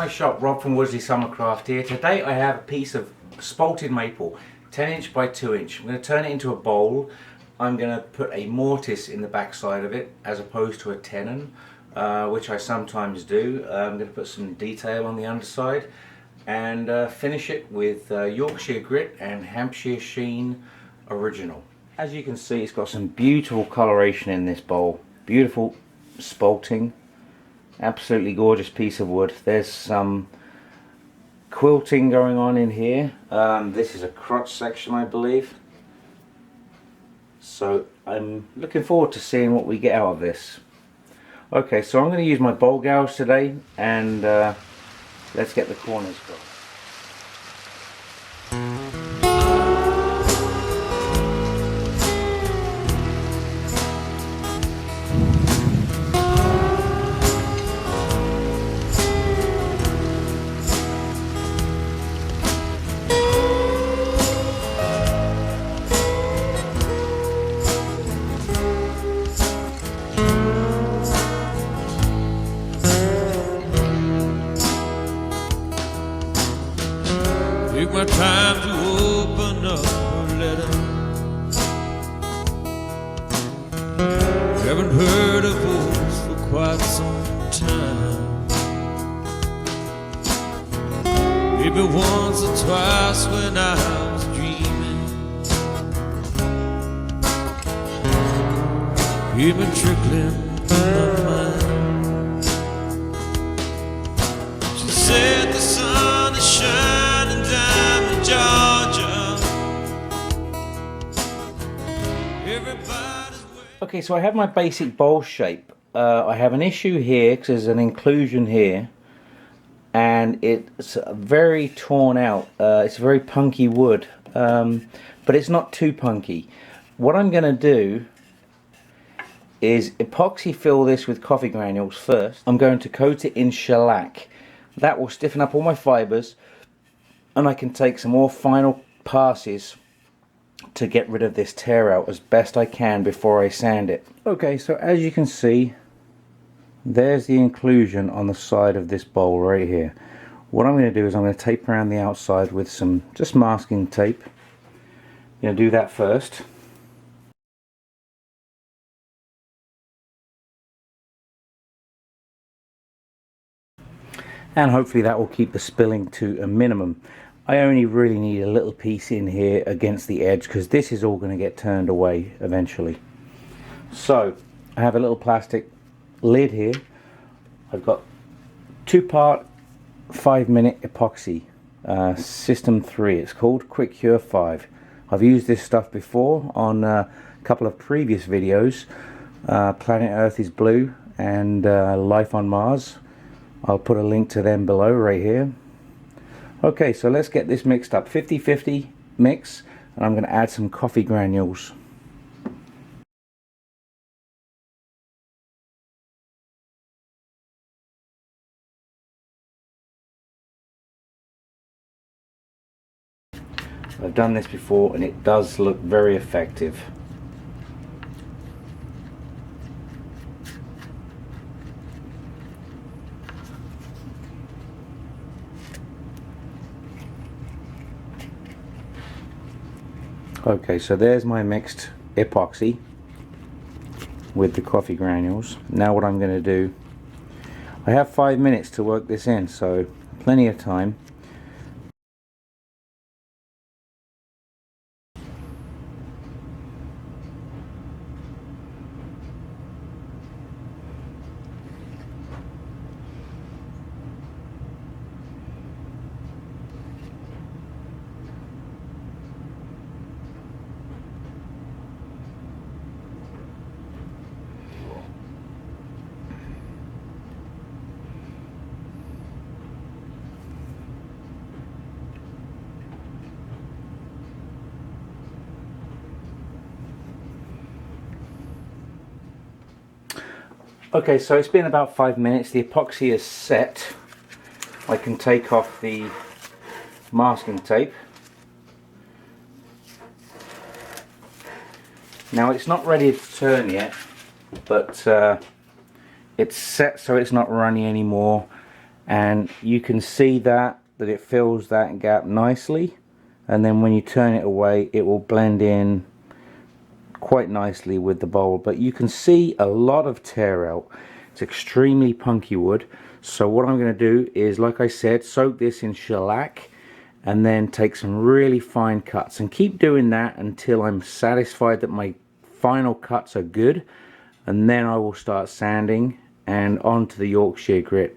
my shop, Rob from Woodsley Summercraft here. Today I have a piece of spalted maple, 10 inch by 2 inch. I'm going to turn it into a bowl. I'm going to put a mortise in the back side of it as opposed to a tenon, which I sometimes do. I'm going to put some detail on the underside and finish it with Yorkshire grit and Hampshire sheen original. As you can see, it's got some beautiful coloration in this bowl. Beautiful spalting. Absolutely gorgeous piece of wood. There's some quilting going on in here. This is a crotch section, I believe. So I'm looking forward to seeing what we get out of this. Okay, so I'm going to use my bowl gouge today, and let's get the corners going. Take my time to open up her letter. Haven't heard a voice for quite some time. Maybe once or twice when I was dreaming, you've been trickling through my mind. She said the sun is shining down in Georgia. Everybody's waiting. Okay, so I have my basic bowl shape. I have an issue here because there's an inclusion here, and it's very torn out. It's very punky wood, but it's not too punky. What I'm going to do is epoxy fill this with coffee granules first. I'm going to coat it in shellac. That will stiffen up all my fibres, and I can take some more final passes to get rid of this tear out as best I can before I sand it. Okay, so as you can see, there's the inclusion on the side of this bowl right here. What I'm going to do is I'm going to tape around the outside with some just masking tape. I'm going to do that first. And hopefully that will keep the spilling to a minimum. I only really need a little piece in here against the edge because this is all going to get turned away eventually. So I have a little plastic lid here. I've got 2-part 5-minute epoxy, system 3. It's called Quick Cure 5. I've used this stuff before on a couple of previous videos, Planet Earth is Blue and Life on Mars. I'll put a link to them below right here. Okay, so let's get this mixed up. 50-50 mix, and I'm going to add some coffee granules. I've done this before and it does look very effective. Okay, so there's my mixed epoxy with the coffee granules. Now what I'm going to do, I have 5 minutes to work this in, so plenty of time. Okay, so it's been about 5 minutes. The epoxy is set. I can take off the masking tape. Now it's not ready to turn yet, but it's set so it's not runny anymore, and you can see that it fills that gap nicely, and then when you turn it away it will blend in quite nicely with the bowl. But you can see a lot of tear out. It's extremely punky wood. So what I'm going to do is, like I said, soak this in shellac and then take some really fine cuts, and keep doing that until I'm satisfied that my final cuts are good, and then I will start sanding and onto the Yorkshire grit.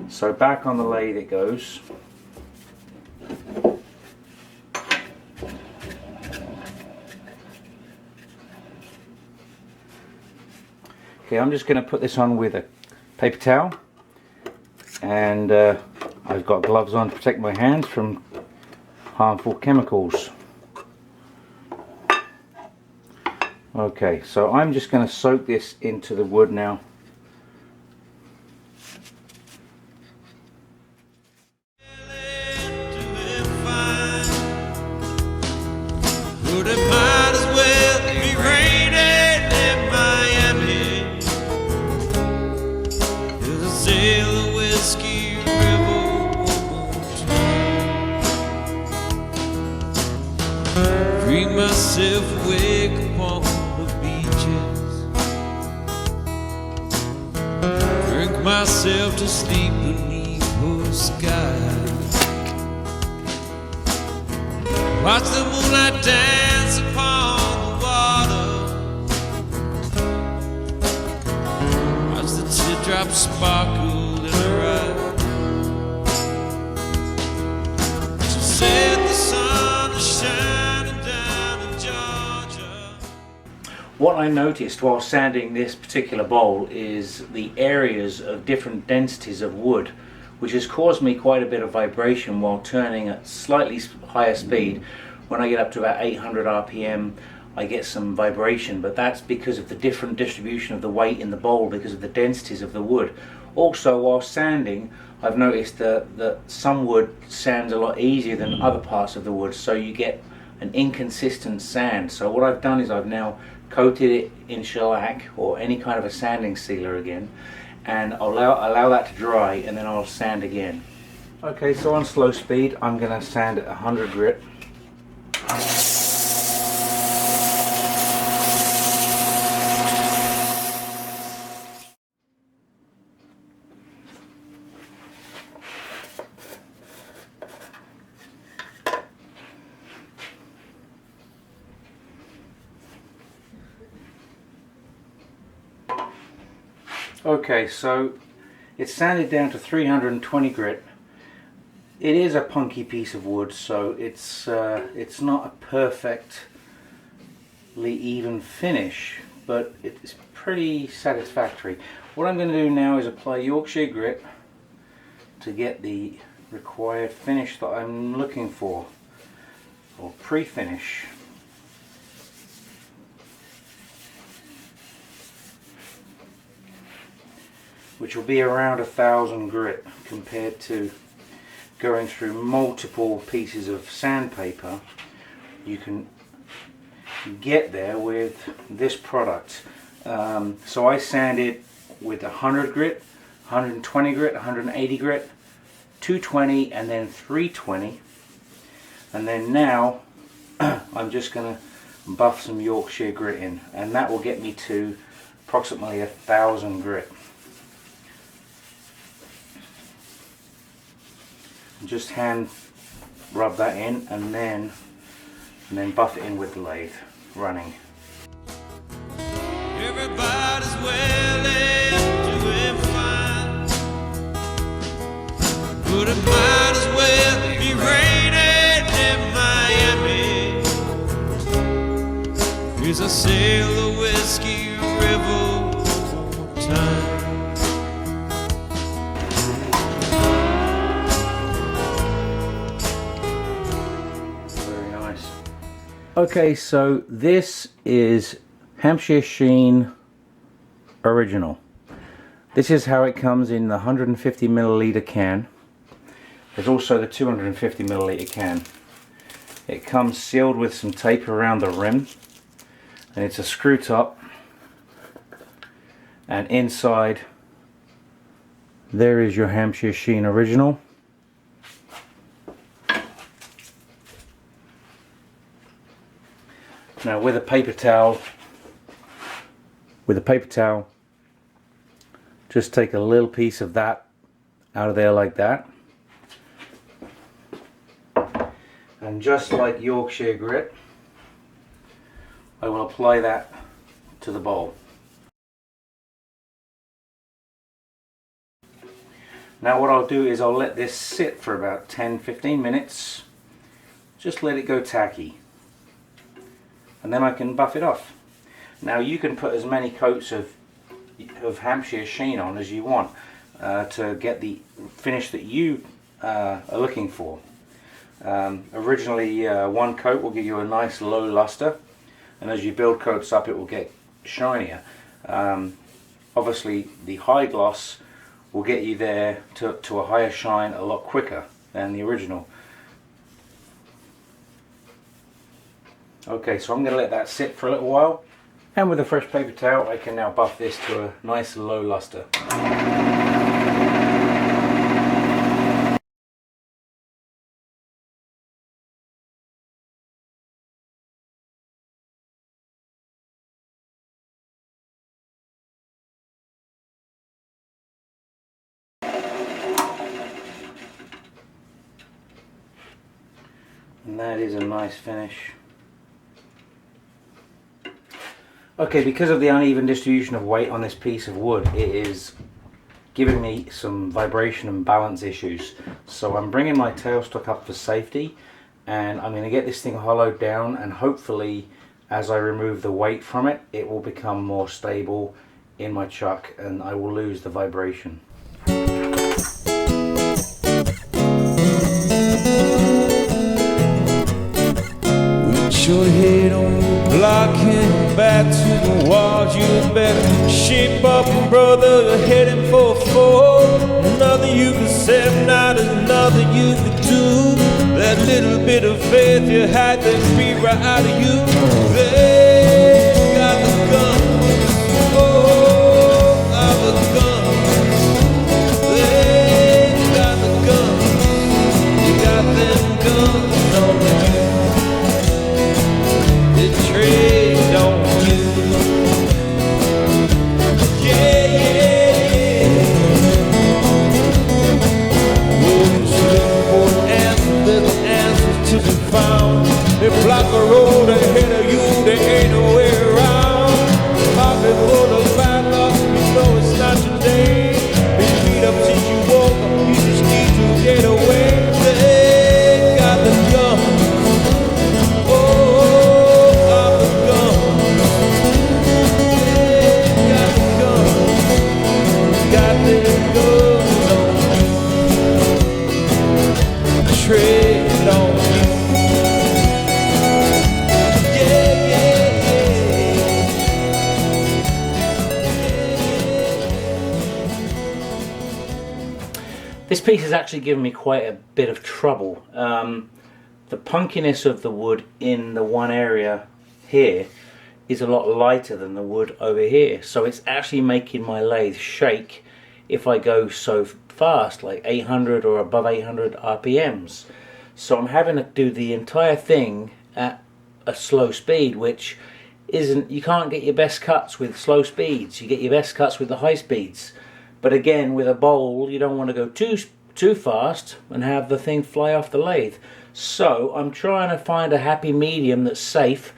So back on the lathe it goes. Okay, I'm just going to put this on with a paper towel, and I've got gloves on to protect my hands from harmful chemicals. Okay, so I'm just going to soak this into the wood now. But it might as well be raining in Miami. There's a sail of Whiskey River one more time. Read myself awake upon the beaches. Drink myself to sleep beneath her sky. Watch the moonlight dance upon the water. Watch the teardrops sparkle in her eyes. She said the sun is shining down in Georgia. What I noticed while sanding this particular bowl is the areas of different densities of wood, which has caused me quite a bit of vibration while turning at slightly higher speed. When I get up to about 800 RPM I get some vibration, but that's because of the different distribution of the weight in the bowl, because of the densities of the wood. Also, while sanding, I've noticed that some wood sands a lot easier than other parts of the wood, so you get an inconsistent sand. So what I've done is I've now coated it in shellac or any kind of a sanding sealer again, and I'll allow that to dry, and then I'll sand again. Okay, so on slow speed I'm going to sand at 100 grit. Okay, so it's sanded down to 320 grit. It is a punky piece of wood, so it's not a perfectly even finish, but it's pretty satisfactory. What I'm going to do now is apply Yorkshire grit to get the required finish that I'm looking for, or pre-finish. Which will be around 1,000 grit compared to going through multiple pieces of sandpaper. You can get there with this product. So I sanded with 100 grit, 120 grit, 180 grit, 220 and then 320, and then now I'm just going to buff some Yorkshire grit in, and that will get me to approximately 1,000 grit. Just hand rub that in and then buff it in with the lathe running. Everybody's well and doing fine, but it might as well be raining in Miami. Here's a sail of Whiskey River one more time. Okay, so this is Hampshire Sheen Original. This is how it comes in the 150 milliliter can. There's also the 250 milliliter can. It comes sealed with some tape around the rim, and it's a screw top, and inside There is your Hampshire Sheen original. Now with a paper towel, just take a little piece of that out of there like that. And just like Yorkshire grit, I will apply that to the bowl. Now what I'll do is I'll let this sit for about 10-15 minutes. Just let it go tacky. And then I can buff it off. Now you can put as many coats of Hampshire Sheen on as you want to get the finish that you are looking for. Originally one coat will give you a nice low luster, and as you build coats up it will get shinier. Obviously the high gloss will get you there to a higher shine a lot quicker than the original. Okay, so I'm going to let that sit for a little while, and with a fresh paper towel I can now buff this to a nice low luster. And that is a nice finish. Okay, because of the uneven distribution of weight on this piece of wood, it is giving me some vibration and balance issues. So I'm bringing my tailstock up for safety, and I'm going to get this thing hollowed down, and hopefully as I remove the weight from it, it will become more stable in my chuck and I will lose the vibration. With your head on your block and back to the walls, you better shape up, brother. You're heading for a fall. Nothing you can say, not nothing you can do. That little bit of faith you had that speed right out of you. They got the guns, oh, got the guns. They got the guns, you got them guns on you. They trade on you. Yeah, yeah, yeah. Golden switchboard answers, there's answers to be found. They block a road ahead of you, there ain't no way around. Pocket full of bad luck, you know it's not your day. Been beat up since you woke up, you just need to get away. They got the guns, oh, got the guns. They got the guns, got their guns on you. Trade on you. This piece has actually given me quite a bit of trouble. The punkiness of the wood in the one area here is a lot lighter than the wood over here, so it's actually making my lathe shake if I go so fast, like 800 or above 800 RPMs. So I'm having to do the entire thing at a slow speed, which isn't, you can't get your best cuts with slow speeds, you get your best cuts with the high speeds. But again, with a bowl, you don't want to go too fast and have the thing fly off the lathe. So I'm trying to find a happy medium that's safe,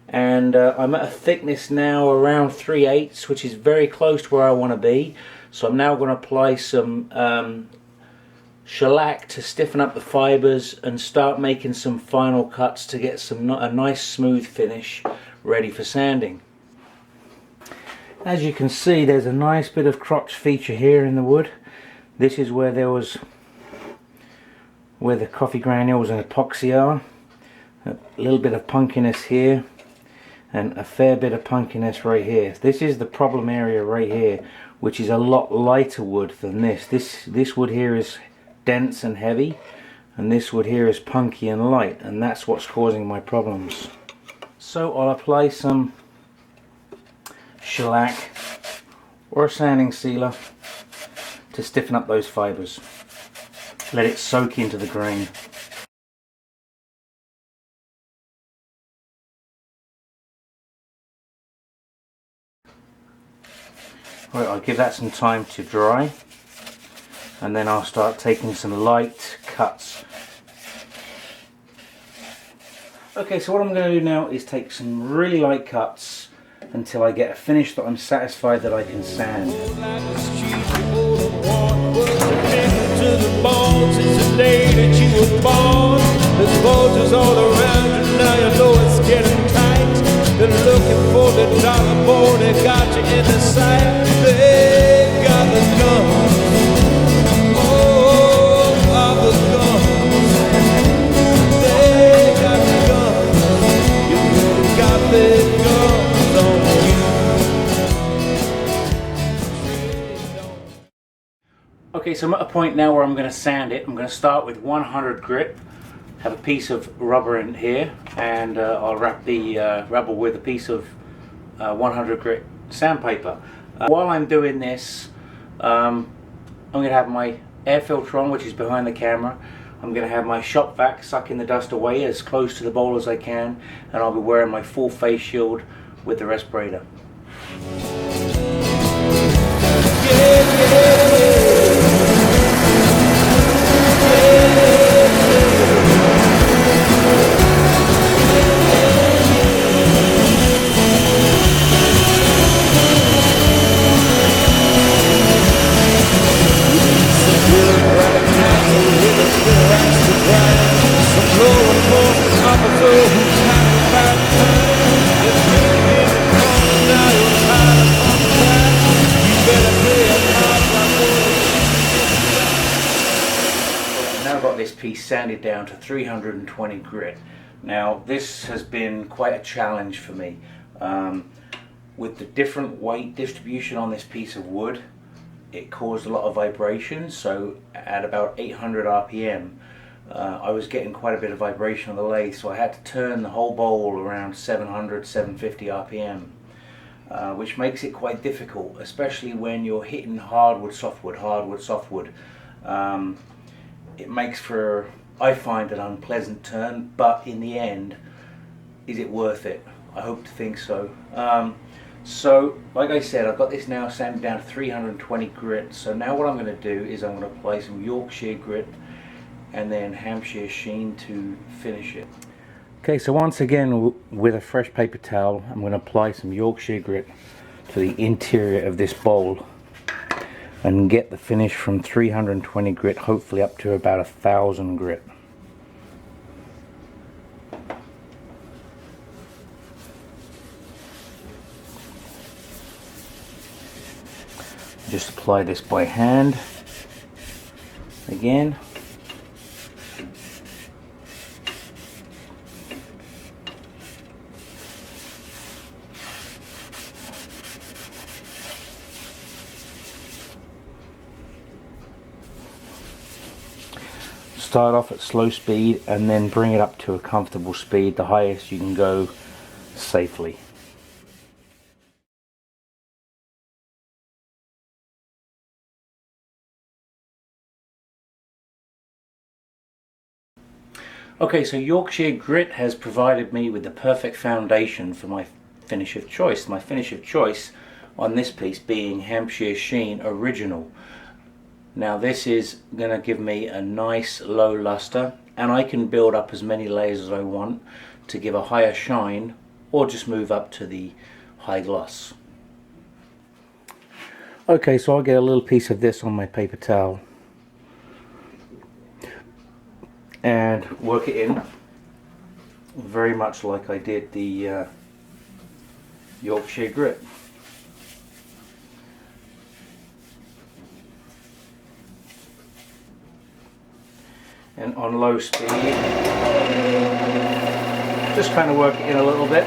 and I'm at a thickness now around 3/8, which is very close to where I want to be. So I'm now going to apply some shellac to stiffen up the fibers and start making some final cuts to get a nice smooth finish ready for sanding. As you can see, there's a nice bit of crotch feature here in the wood. This is where the coffee granules and epoxy are. A little bit of punkiness here and a fair bit of punkiness right here. This is the problem area right here, which is a lot lighter wood than this. This wood here is dense and heavy, and this wood here is punky and light, and that's what's causing my problems. So I'll apply some shellac or a sanding sealer to stiffen up those fibres. Let it soak into the grain. Right, I'll give that some time to dry, and then I'll start taking some light cuts. Okay, so what I'm going to do now is take some really light cuts until I get a finish that I'm satisfied that I can sand. There's bulges all around you, now you know it's getting tight. They're looking for the dollar boy, they got you in the sight. They got the guns, oh, all the guns. They got the guns, you really got the guns on you. Okay, so I'm at a point now where I'm going to sand it. I'm going to start with 100 grit. Have a piece of rubber in here, and I'll wrap the rubber with a piece of 100 grit sandpaper. While I'm doing this, I'm going to have my air filter on, which is behind the camera. I'm going to have my shop vac sucking the dust away as close to the bowl as I can, and I'll be wearing my full face shield with the respirator. This piece sanded down to 320 grit. Now this has been quite a challenge for me. With the different weight distribution on this piece of wood, it caused a lot of vibration, so at about 800 RPM I was getting quite a bit of vibration on the lathe, so I had to turn the whole bowl around 700, 750 RPM, which makes it quite difficult, especially when you're hitting hardwood, softwood, hardwood, softwood. It makes for, I find, an unpleasant turn, but in the end, is it worth it? I hope to think so. So, like I said, I've got this now sanded down to 320 grit. So now what I'm going to do is I'm going to apply some Yorkshire grit and then Hampshire sheen to finish it. Okay, so once again with a fresh paper towel, I'm going to apply some Yorkshire grit to the interior of this bowl and get the finish from 320 grit, hopefully up to about 1000 grit. Just apply this by hand again. Start off at slow speed and then bring it up to a comfortable speed, the highest you can go safely. Okay, so Yorkshire grit has provided me with the perfect foundation for my finish of choice. My finish of choice on this piece being Hampshire sheen original. Now this is going to give me a nice low luster, and I can build up as many layers as I want to give a higher shine, or just move up to the high gloss. Okay, so I'll get a little piece of this on my paper towel and work it in very much like I did the Yorkshire grit. And on low speed, just kind of work it in a little bit.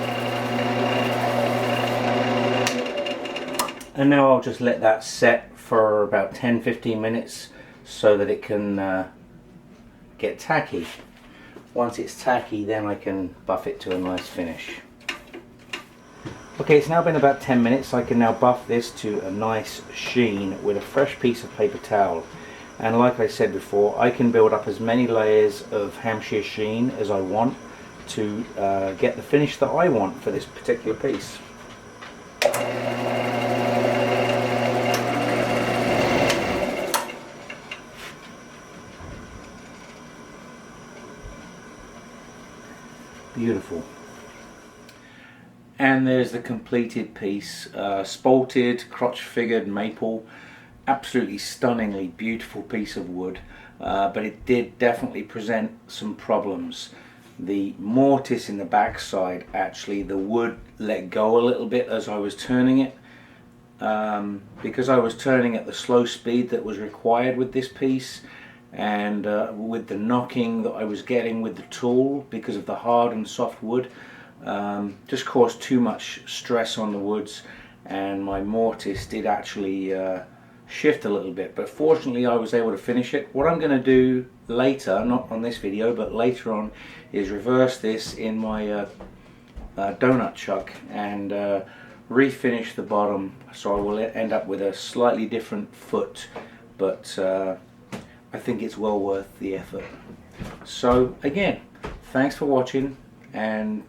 And now I'll just let that set for about 10-15 minutes so that it can get tacky. Once it's tacky, then I can buff it to a nice finish. Okay, it's now been about 10 minutes. I can now buff this to a nice sheen with a fresh piece of paper towel. And like I said before, I can build up as many layers of Hampshire sheen as I want to get the finish that I want for this particular piece. Beautiful. And there's the completed piece, spalted, crotch figured maple, absolutely stunningly beautiful piece of wood, but it did definitely present some problems. The mortise in the backside, actually the wood let go a little bit as I was turning it, because I was turning at the slow speed that was required with this piece, and with the knocking that I was getting with the tool because of the hard and soft wood, just caused too much stress on the woods, and my mortise did actually shift a little bit, but fortunately I was able to finish it. What I'm going to do later, not on this video but later on, is reverse this in my donut chuck and refinish the bottom, so I will end up with a slightly different foot, but I think it's well worth the effort. So again, thanks for watching, and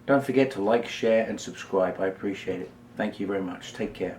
don't forget to like, share and subscribe. I appreciate it. Thank you very much. Take care.